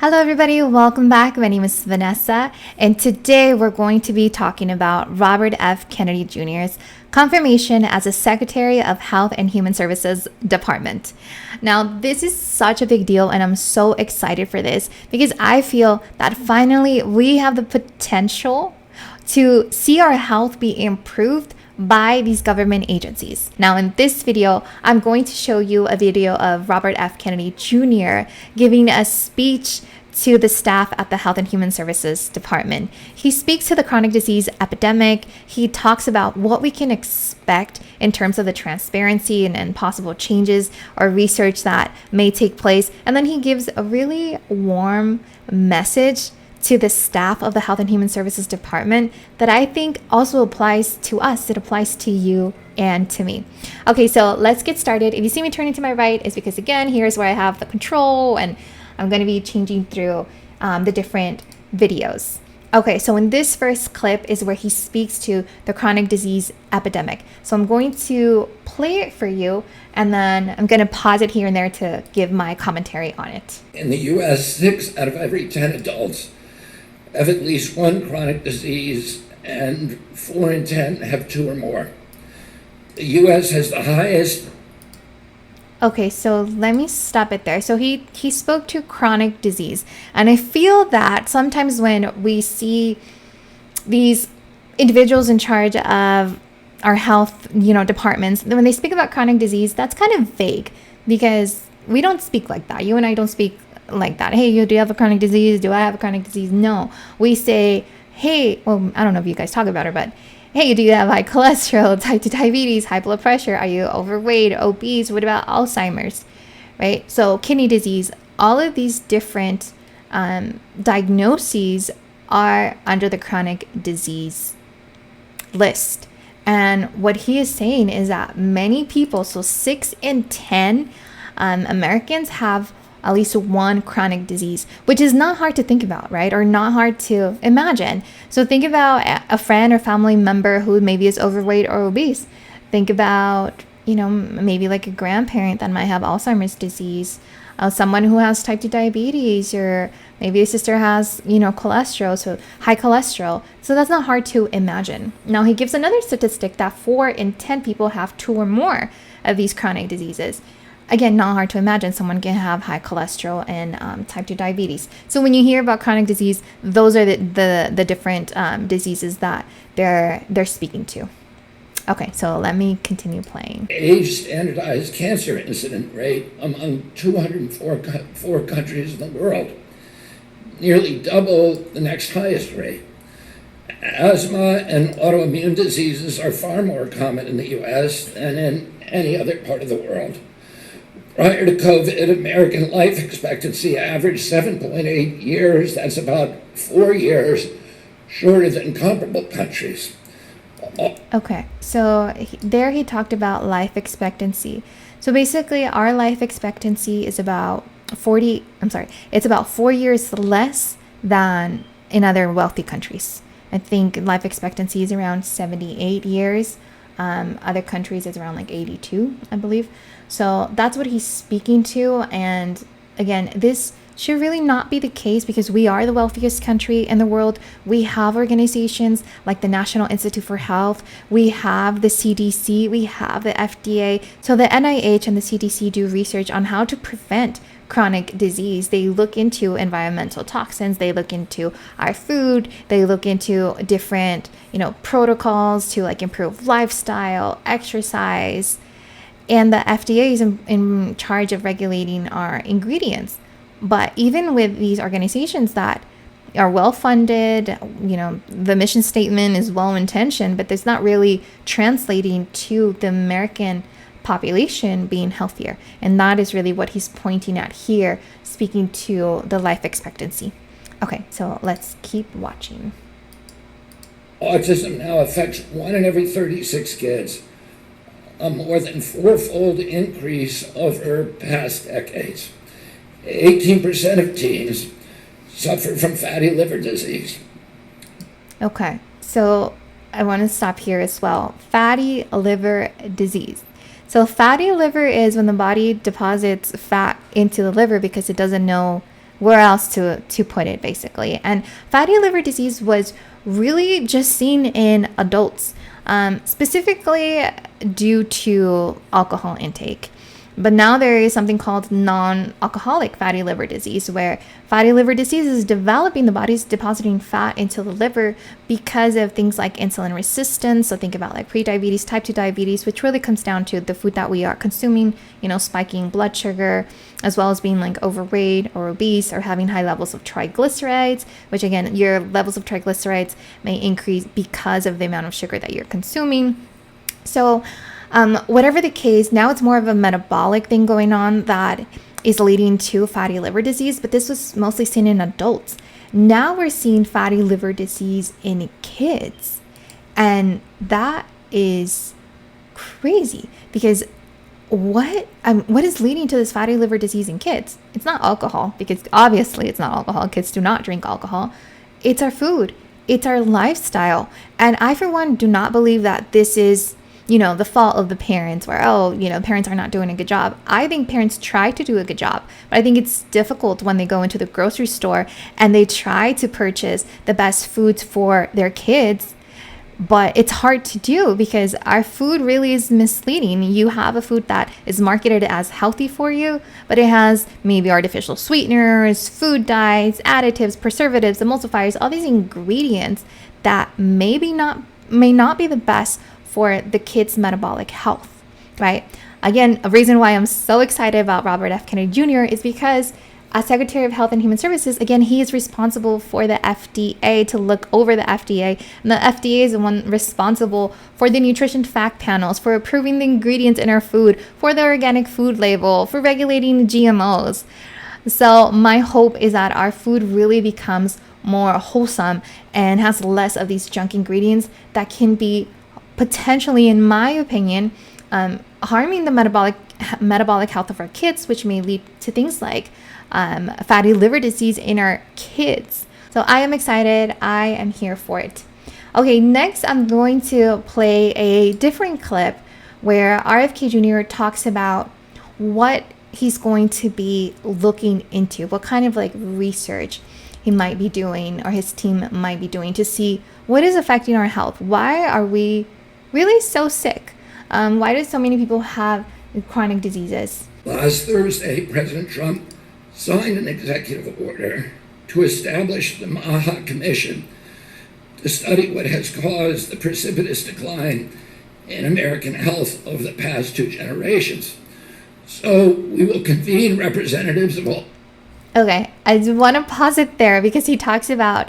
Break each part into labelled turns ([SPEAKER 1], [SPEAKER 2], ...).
[SPEAKER 1] Hello, everybody. Welcome back. My name is Vanessa, and today we're going to be talking about Robert F. Kennedy Jr.'s confirmation as a Secretary of Health and Human Services Department. Now, this is such a big deal, and I'm so excited for this because I feel that finally we have the potential to see our health be improved by these government agencies. Now, in this video, I'm going to show you a video of Robert F. Kennedy Jr. giving a speech to the staff at the Health and Human Services Department. He speaks to the chronic disease epidemic. He talks about what we can expect in terms of the transparency and possible changes or research that may take place. And then he gives a really warm message to the staff of the Health and Human Services Department that I think also applies to us. It applies to you and to me. Okay, so let's get started. If you see me turning to my right, it's because, again, here's where I have the control and I'm going to be changing through the different videos. Okay, so in this first clip is where he speaks to the chronic disease epidemic. So I'm going to play it for you, and then I'm going to pause it here and there to give my commentary on it.
[SPEAKER 2] In the U.S., 6 out of every 10 adults have at least one chronic disease, and 4 in 10 have 2 or more. The U.S. has the highest.
[SPEAKER 1] Okay, so let me stop it there. So he spoke to chronic disease, and I feel that sometimes when we see these individuals in charge of our health, departments, when they speak about chronic disease, that's kind of vague because we don't speak like that. You and I don't speak like that. Hey, do you have a chronic disease? Do I have a chronic disease? No. We say, hey, well, I don't know if you guys talk about it, but hey, do you have high cholesterol, type 2 diabetes, high blood pressure? Are you overweight, obese? What about Alzheimer's, right? So kidney disease, all of these different diagnoses are under the chronic disease list. And what he is saying is that many people, so 6 in 10 Americans have at least one chronic disease, which is not hard to think about, right? Or not hard to imagine. So think about a friend or family member who maybe is overweight or obese. Think about, maybe like a grandparent that might have Alzheimer's disease, someone who has type 2 diabetes, or maybe a sister has, cholesterol, so high cholesterol. So that's not hard to imagine. Now, he gives another statistic that 4 in 10 people have 2 or more of these chronic diseases. Again, not hard to imagine someone can have high cholesterol and type 2 diabetes. So when you hear about chronic disease, those are the different diseases that they're speaking to. Okay, so let me continue playing.
[SPEAKER 2] Age standardized cancer incident rate among 204 countries in the world, nearly double the next highest rate. Asthma and autoimmune diseases are far more common in the U.S. than in any other part of the world. Prior to COVID, American life expectancy averaged 7.8 years. That's about 4 years shorter than comparable countries.
[SPEAKER 1] Okay, so there he talked about life expectancy. So basically, our life expectancy is about 4 years less than in other wealthy countries. I think life expectancy is around 78 years. Other countries is around like 82, I believe. So that's what he's speaking to. And again, this should really not be the case because we are the wealthiest country in the world. We have organizations like the National Institute for Health. We have the CDC. We have the FDA. So the NIH and the CDC do research on how to prevent chronic disease. They look into environmental toxins. They look into our food. They look into different, protocols to like improve lifestyle, exercise. And the FDA is in charge of regulating our ingredients. But even with these organizations that are well-funded, the mission statement is well-intentioned, but it's not really translating to the American population being healthier. And that is really what he's pointing at here, speaking to the life expectancy. Okay, so let's keep watching.
[SPEAKER 2] Autism now affects 1 in every 36 kids, a more than 4-fold increase over past decades. 18% of teens suffer from fatty liver disease.
[SPEAKER 1] Okay, so I want to stop here as well. Fatty liver disease. So fatty liver is when the body deposits fat into the liver because it doesn't know where else to put it, basically. And fatty liver disease was really just seen in adults, specifically due to alcohol intake. But now there is something called non-alcoholic fatty liver disease, where fatty liver disease is developing, the body's depositing fat into the liver because of things like insulin resistance. So think about like prediabetes, type 2 diabetes, which really comes down to the food that we are consuming, spiking blood sugar, as well as being like overweight or obese, or having high levels of triglycerides, which again, your levels of triglycerides may increase because of the amount of sugar that you're consuming. So whatever the case, now it's more of a metabolic thing going on that is leading to fatty liver disease, but this was mostly seen in adults. Now we're seeing fatty liver disease in kids, and that is crazy, because what is leading to this fatty liver disease in kids? It's not alcohol, because obviously it's not alcohol. Kids do not drink alcohol. It's our food. It's our lifestyle. And I, for one, do not believe that this is the fault of the parents, where, parents are not doing a good job. I think parents try to do a good job, but I think it's difficult when they go into the grocery store and they try to purchase the best foods for their kids. But it's hard to do because our food really is misleading. You have a food that is marketed as healthy for you, but it has maybe artificial sweeteners, food dyes, additives, preservatives, emulsifiers, all these ingredients that may not be the best for the kids' metabolic health, right? Again, a reason why I'm so excited about Robert F. Kennedy Jr. is because as Secretary of Health and Human Services, again, he is responsible for the FDA, to look over the FDA. And the FDA is the one responsible for the nutrition fact panels, for approving the ingredients in our food, for the organic food label, for regulating GMOs. So my hope is that our food really becomes more wholesome and has less of these junk ingredients that can be potentially, in my opinion, harming the metabolic health of our kids, which may lead to things like fatty liver disease in our kids. So I am excited. I am here for it. Okay, next I'm going to play a different clip where RFK Jr. talks about what he's going to be looking into, what kind of like research he might be doing, or his team might be doing, to see what is affecting our health. Why are we really so sick? Why do so many people have chronic diseases?
[SPEAKER 2] Last Thursday, President Trump signed an executive order to establish the MAHA Commission to study what has caused the precipitous decline in American health over the past 2 generations. So we will convene representatives of all.
[SPEAKER 1] Okay, I just want to pause it there, because he talks about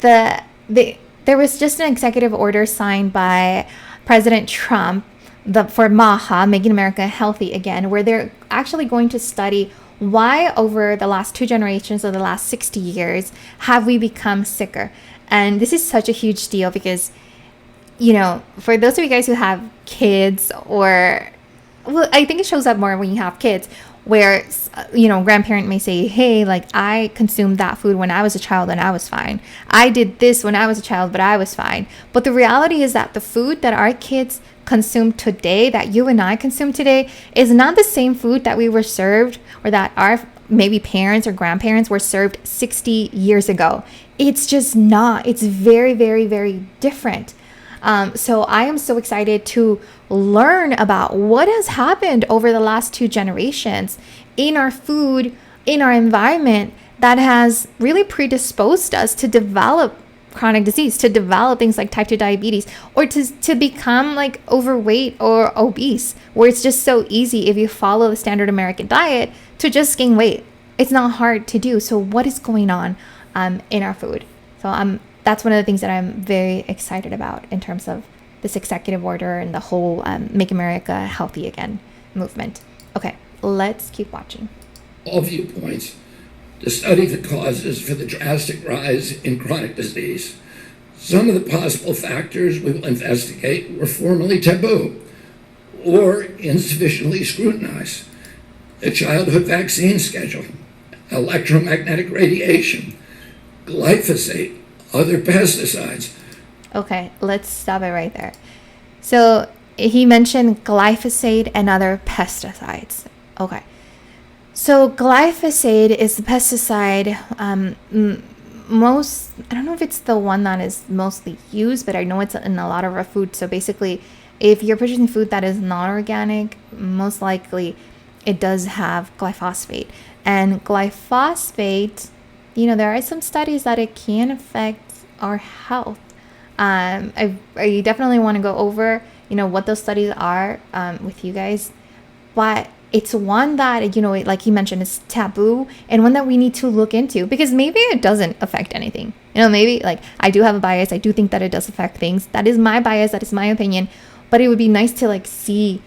[SPEAKER 1] there was just an executive order signed by President Trump for MAHA, Making America Healthy Again, where they're actually going to study why over the last 2 generations, or the last 60 years, have we become sicker. And this is such a huge deal because, for those of you guys who have kids, or, well, I think it shows up more when you have kids, where, grandparent may say, hey, like, I consumed that food when I was a child and I was fine. I did this when I was a child, but I was fine. But the reality is that the food that our kids consume today, that you and I consume today, is not the same food that we were served, or that our maybe parents or grandparents were served 60 years ago. It's just not. It's very, very, very different. So I am so excited to learn about what has happened over the last 2 generations in our food, in our environment, that has really predisposed us to develop chronic disease, to develop things like type 2 diabetes, or to become like overweight or obese, where it's just so easy, if you follow the standard American diet, to just gain weight. It's not hard to do. So what is going on in our food? So that's one of the things that I'm very excited about in terms of this executive order and the whole Make America Healthy Again movement. Okay, let's keep watching.
[SPEAKER 2] All viewpoints to study the causes for the drastic rise in chronic disease. Some of the possible factors we will investigate were formerly taboo or insufficiently scrutinized. The childhood vaccine schedule, electromagnetic radiation, glyphosate, other pesticides.
[SPEAKER 1] Okay, let's stop it right there. So he mentioned glyphosate and other pesticides. Okay. So glyphosate is the pesticide most, I don't know if it's the one that is mostly used, but I know it's in a lot of our food. So basically, if you're purchasing food that is not organic, most likely it does have glyphosate. And glyphosate, there are some studies that it can affect our health. I definitely want to go over, what those studies are with you guys. But it's one that, like you mentioned, is taboo and one that we need to look into, because maybe it doesn't affect anything. Maybe like I do have a bias. I do think that it does affect things. That is my bias. That is my opinion. But it would be nice to like see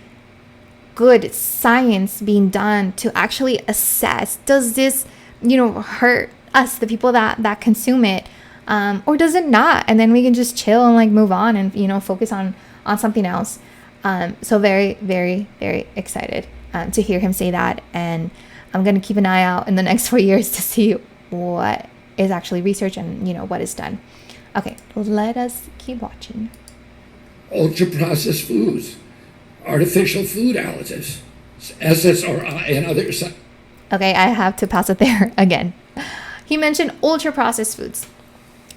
[SPEAKER 1] good science being done to actually assess, does this, hurt us, the people that consume it, or does it not? And then we can just chill and like move on and, focus on something else. So very, very, very excited to hear him say that. And I'm going to keep an eye out in the next 4 years to see what is actually researched and, what is done. Okay, let us keep watching.
[SPEAKER 2] Ultra-processed foods, artificial food additives, SSRI, and others.
[SPEAKER 1] Okay, I have to pass it there again. He mentioned ultra-processed foods.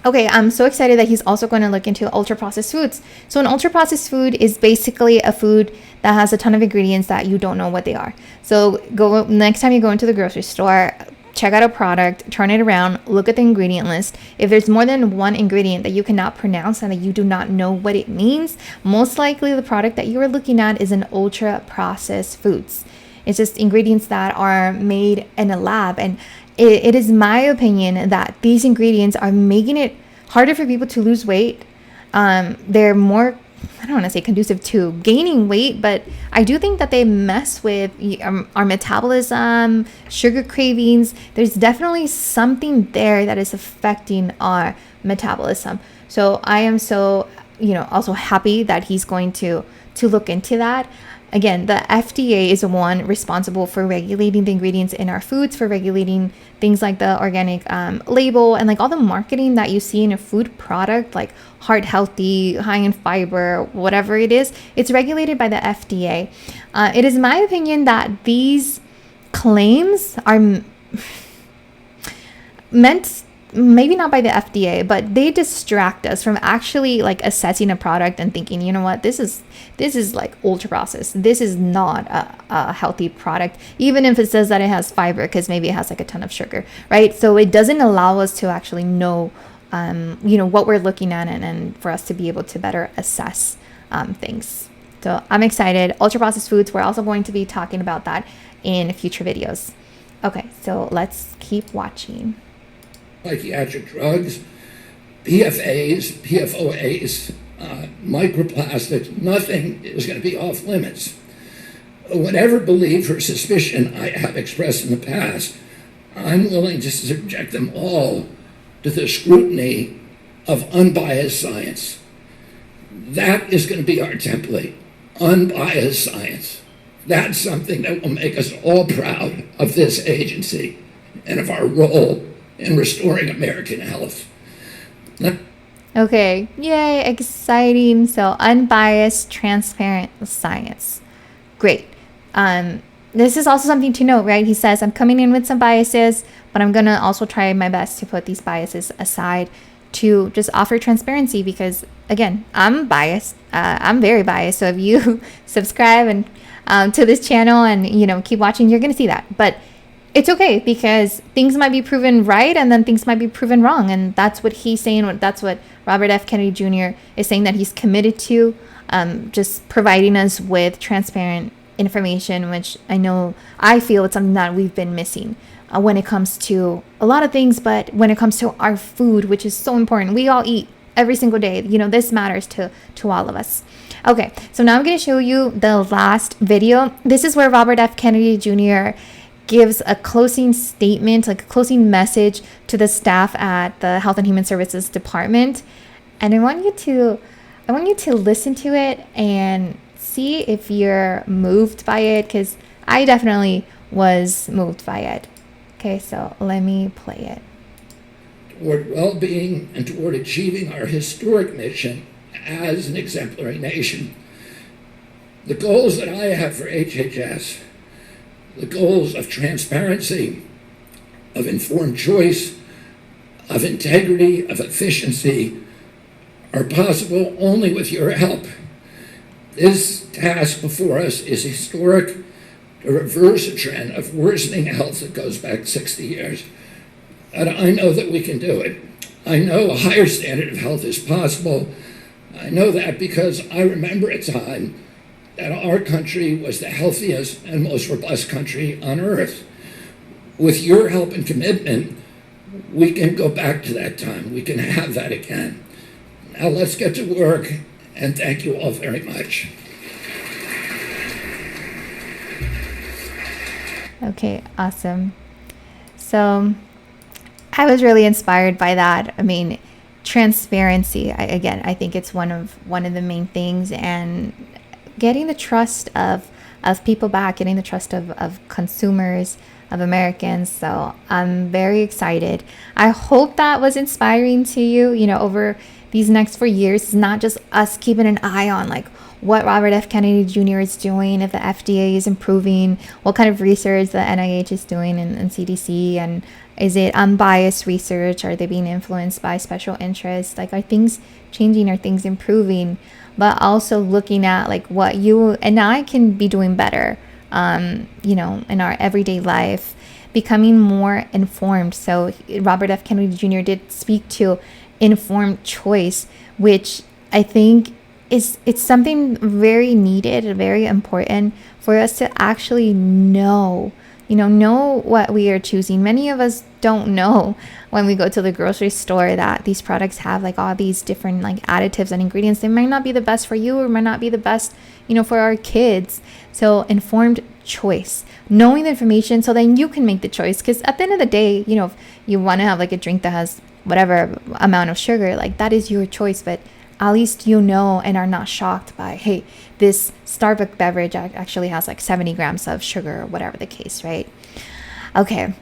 [SPEAKER 1] Okay, I'm so excited that he's also going to look into ultra-processed foods. So an ultra-processed food is basically a food that has a ton of ingredients that you don't know what they are. So go next time you go into the grocery store, check out a product, turn it around, look at the ingredient list. If there's more than one ingredient that you cannot pronounce and that you do not know what it means, most likely the product that you are looking at is an ultra-processed foods. It's just ingredients that are made in a lab. And it is my opinion that these ingredients are making it harder for people to lose weight. They're more, I don't want to say conducive to gaining weight, but I do think that they mess with our metabolism, sugar cravings. There's definitely something there that is affecting our metabolism. So I am so, also happy that he's going to look into that. Again, the FDA is the one responsible for regulating the ingredients in our foods, for regulating things like the organic label and like all the marketing that you see in a food product, like heart healthy, high in fiber, whatever it is. It's regulated by the FDA. It is my opinion that these claims are meant, maybe not by the FDA, but they distract us from actually like assessing a product and thinking, you know what, this is like ultra processed. This is not a healthy product, even if it says that it has fiber, because maybe it has like a ton of sugar, right? So it doesn't allow us to actually know, what we're looking at and for us to be able to better assess things. So I'm excited. Ultra processed foods, we're also going to be talking about that in future videos. Okay, so let's keep watching.
[SPEAKER 2] Psychiatric drugs, PFAs, PFOAs, microplastics, nothing is going to be off limits. Whatever belief or suspicion I have expressed in the past, I'm willing to subject them all to the scrutiny of unbiased science. That is going to be our template, unbiased science. That's something that will make us all proud of this agency and of our role in restoring American health.
[SPEAKER 1] Okay, yay, exciting. So unbiased, transparent science. Great. This is also something to note, right? He says, I'm coming in with some biases, but I'm going to also try my best to put these biases aside to just offer transparency because, again, I'm biased. I'm very biased. So if you subscribe and to this channel and, keep watching, you're going to see that. But it's okay because things might be proven right and then things might be proven wrong. And that's what he's saying. That's what Robert F. Kennedy Jr. is saying that he's committed to, just providing us with transparent information, which I feel it's something that we've been missing when it comes to a lot of things. But when it comes to our food, which is so important, we all eat every single day. This matters to all of us. Okay, so now I'm going to show you the last video. This is where Robert F. Kennedy Jr. gives a closing statement, like a closing message to the staff at the Health and Human Services Department. And I want you to listen to it and see if you're moved by it, because I definitely was moved by it. Okay, so let me play it.
[SPEAKER 2] Toward well-being and toward achieving our historic mission as an exemplary nation. The goals that I have for HHS, The goals of transparency, of informed choice, of integrity, of efficiency are possible only with your help. This task before us is historic to reverse a trend of worsening health that goes back 60 years. And I know that we can do it. I know a higher standard of health is possible. I know that because I remember a time that our country was the healthiest and most robust country on earth. With your help and commitment, we can go back to that time. We can have that again. Now let's get to work, and thank you all very much.
[SPEAKER 1] Okay, awesome. So I was really inspired by that. I mean, transparency. I think it's one of the main things, and getting the trust of people back, getting the trust of consumers, of Americans. So I'm very excited. I hope that was inspiring to you, over these next 4 years. It's not just us keeping an eye on like what Robert F. Kennedy Jr. is doing, if the FDA is improving, what kind of research the NIH is doing and CDC, and is it unbiased research? Are they being influenced by special interests? Like, are things changing? Are things improving? But also looking at like what you and I can be doing better, in our everyday life, becoming more informed. So Robert F. Kennedy Jr. did speak to informed choice, which I think it's something very needed, very important for us to actually know what we are choosing. Many of us don't know when we go to the grocery store that these products have like all these different like additives and ingredients. They might not be the best for you, or might not be the best, for our kids. So informed choice, knowing the information so then you can make the choice. Because at the end of the day, if you want to have like a drink that has whatever amount of sugar, like that is your choice. But at least and are not shocked by, hey, this Starbucks beverage actually has like 70 grams of sugar, or whatever the case, right? Okay.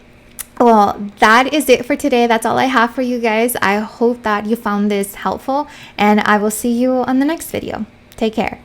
[SPEAKER 1] Well, that is it for today. That's all I have for you guys. I hope that you found this helpful, and I will see you on the next video. Take care.